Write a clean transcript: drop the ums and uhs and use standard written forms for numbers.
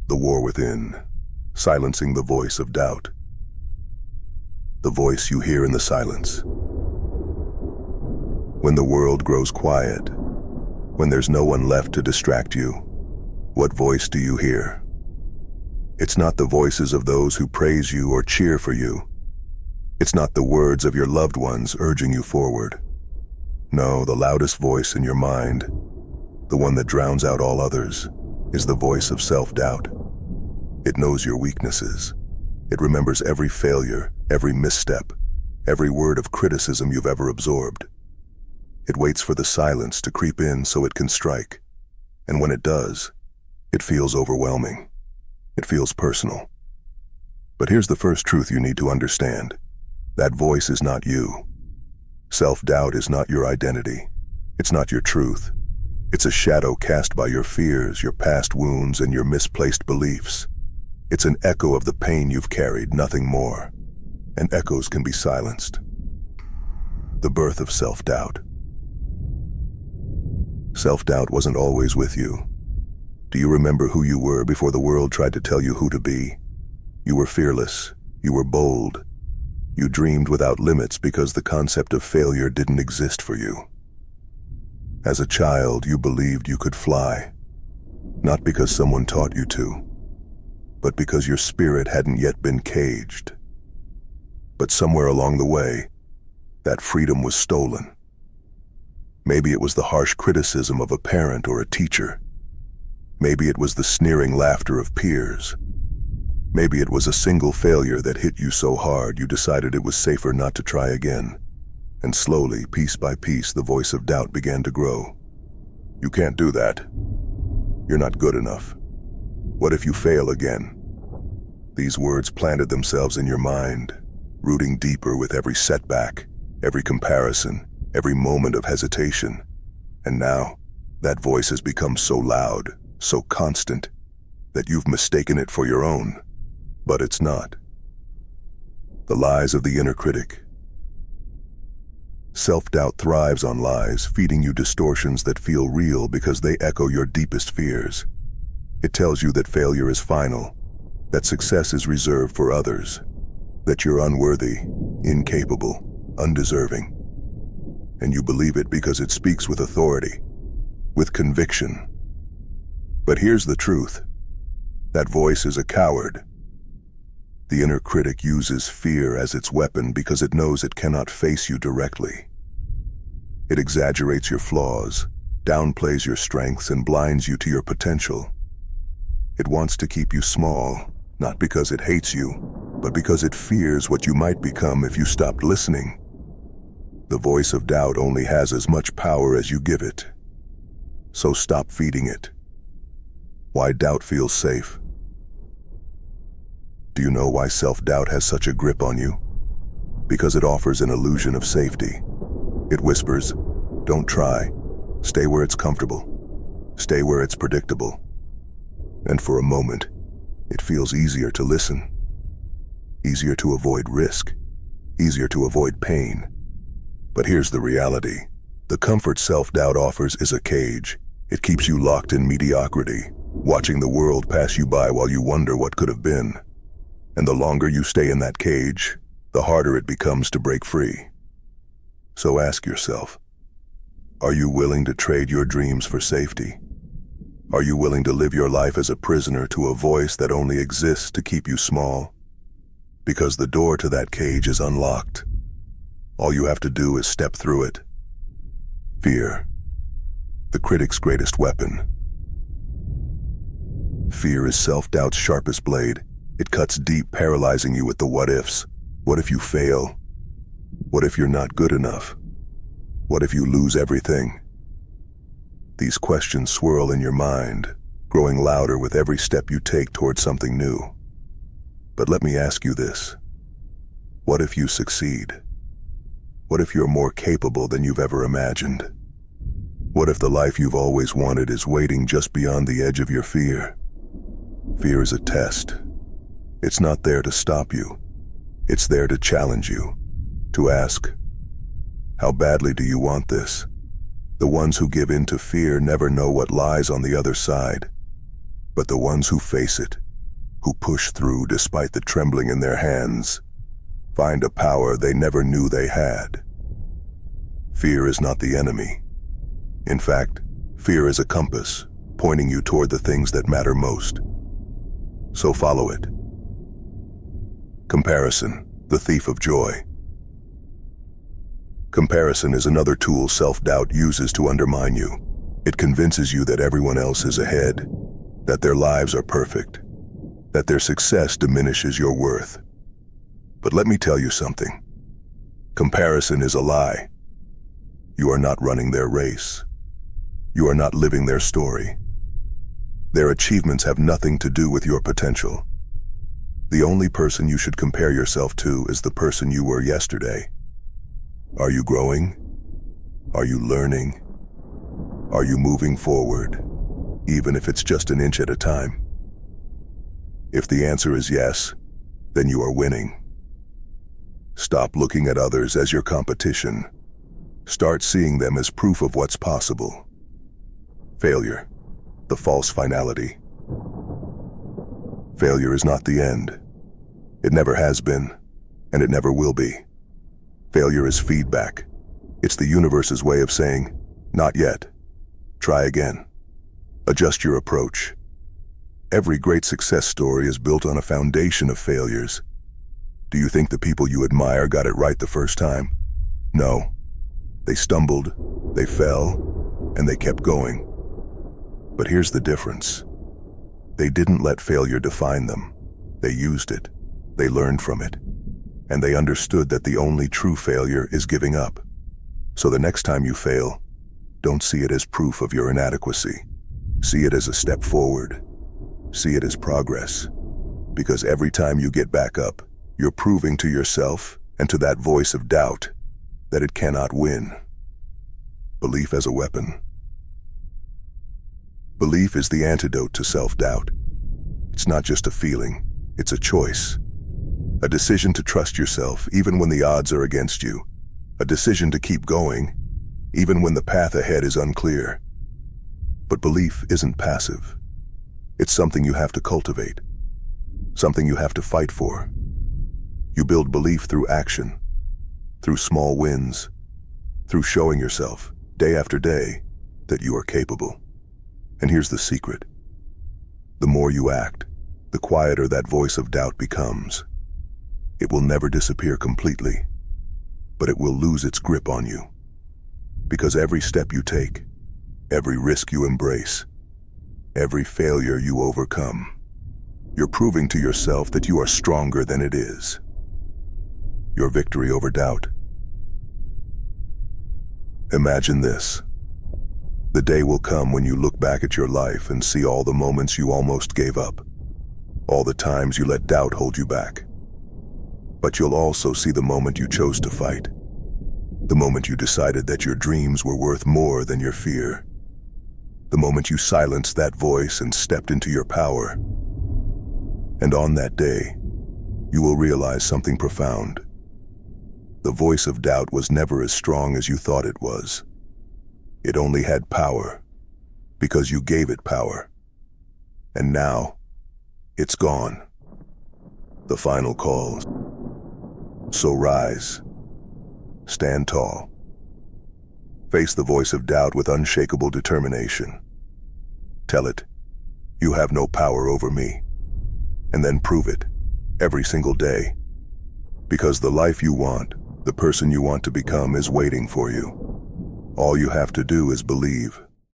The war within, silencing the voice of doubt. The voice you hear in the silence. When the world grows quiet, when there's no one left to distract you, what voice do you hear? It's not the voices of those who praise you or cheer for you. It's not the words of your loved ones urging you forward. No, the loudest voice in your mind, the one that drowns out all others, is the voice of self-doubt. It knows your weaknesses. It remembers every failure, every misstep, every word of criticism you've ever absorbed. It waits for the silence to creep in so it can strike. And when it does, it feels overwhelming. It feels personal. But here's the first truth you need to understand. That voice is not you. Self-doubt is not your identity. It's not your truth. It's a shadow cast by your fears, your past wounds, and your misplaced beliefs. It's an echo of the pain you've carried, nothing more. And echoes can be silenced. The birth of self-doubt. Self-doubt wasn't always with you. Do you remember who you were before the world tried to tell you who to be? You were fearless. You were bold. You dreamed without limits because the concept of failure didn't exist for you. As a child, you believed you could fly, not because someone taught you to, but because your spirit hadn't yet been caged. But somewhere along the way, that freedom was stolen. Maybe it was the harsh criticism of a parent or a teacher. Maybe it was the sneering laughter of peers. Maybe it was a single failure that hit you so hard you decided it was safer not to try again. And slowly, piece by piece, the voice of doubt began to grow. You can't do that. You're not good enough. What if you fail again? These words planted themselves in your mind, rooting deeper with every setback, every comparison, every moment of hesitation. And now, that voice has become so loud, so constant, that you've mistaken it for your own. But it's not. The lies of the inner critic. Self-doubt thrives on lies, feeding you distortions that feel real because they echo your deepest fears. It tells you that failure is final, that success is reserved for others, that you're unworthy, incapable, undeserving. And you believe it because it speaks with authority, with conviction. But here's the truth. That voice is a coward. The inner critic uses fear as its weapon because it knows it cannot face you directly. It exaggerates your flaws, downplays your strengths, and blinds you to your potential. It wants to keep you small, not because it hates you, but because it fears what you might become if you stopped listening. The voice of doubt only has as much power as you give it. So stop feeding it. Why doubt feels safe. Do you know why self-doubt has such a grip on you? Because it offers an illusion of safety. It whispers, don't try. Stay where it's comfortable. Stay where it's predictable. And for a moment, it feels easier to listen. Easier to avoid risk. Easier to avoid pain. But here's the reality. The comfort self-doubt offers is a cage. It keeps you locked in mediocrity, watching the world pass you by while you wonder what could have been. And the longer you stay in that cage, the harder it becomes to break free. So ask yourself, are you willing to trade your dreams for safety? Are you willing to live your life as a prisoner to a voice that only exists to keep you small? Because the door to that cage is unlocked. All you have to do is step through it. Fear, the critic's greatest weapon. Fear is self-doubt's sharpest blade. It cuts deep, paralyzing you with the what-ifs. What if you fail? What if you're not good enough? What if you lose everything? These questions swirl in your mind, growing louder with every step you take towards something new. But let me ask you this. What if you succeed? What if you're more capable than you've ever imagined? What if the life you've always wanted is waiting just beyond the edge of your fear? Fear is a test. It's not there to stop you. It's there to challenge you, to ask, how badly do you want this? The ones who give in to fear never know what lies on the other side. but the ones who face it, who push through despite the trembling in their hands, find a power they never knew they had. Fear is not the enemy. In fact, fear is a compass, pointing you toward the things that matter most. So follow it. Comparison, the thief of joy. Comparison is another tool self-doubt uses to undermine you. It convinces you that everyone else is ahead, that their lives are perfect, that their success diminishes your worth. But let me tell you something. Comparison is a lie. You are not running their race. You are not living their story. Their achievements have nothing to do with your potential. The only person you should compare yourself to is the person you were yesterday. Are you growing? Are you learning? Are you moving forward, even if it's just an inch at a time? If the answer is yes, then you are winning. Stop looking at others as your competition. Start seeing them as proof of what's possible. Failure, the false finality. Failure is not the end. It never has been, and it never will be. Failure is feedback. It's the universe's way of saying, not yet. Try again. Adjust your approach. Every great success story is built on a foundation of failures. Do you think the people you admire got it right the first time? No. They stumbled, they fell, and they kept going. But here's the difference. They didn't let failure define them. They used it. They learned from it. And they understood that the only true failure is giving up. So the next time you fail, don't see it as proof of your inadequacy. See it as a step forward. See it as progress. Because every time you get back up, you're proving to yourself and to that voice of doubt that it cannot win. Belief as a weapon. Belief is the antidote to self-doubt. It's not just a feeling, it's a choice. A decision to trust yourself even when the odds are against you. A decision to keep going, even when the path ahead is unclear. But belief isn't passive. It's something you have to cultivate. Something you have to fight for. You build belief through action, through small wins, through showing yourself, day after day, that you are capable. And here's the secret. The more you act, the quieter that voice of doubt becomes. It will never disappear completely, but it will lose its grip on you. Because every step you take, every risk you embrace, every failure you overcome, you're proving to yourself that you are stronger than it is. Your victory over doubt. Imagine this. The day will come when you look back at your life and see all the moments you almost gave up, all the times you let doubt hold you back. But you'll also see the moment you chose to fight, the moment you decided that your dreams were worth more than your fear, the moment you silenced that voice and stepped into your power. And on that day, you will realize something profound. The voice of doubt was never as strong as you thought it was. It only had power because you gave it power. And now, it's gone. The final call. So rise. Stand tall. Face the voice of doubt with unshakable determination. Tell it, you have no power over me. And then prove it, every single day. Because the life you want, the person you want to become is waiting for you. All you have to do is believe.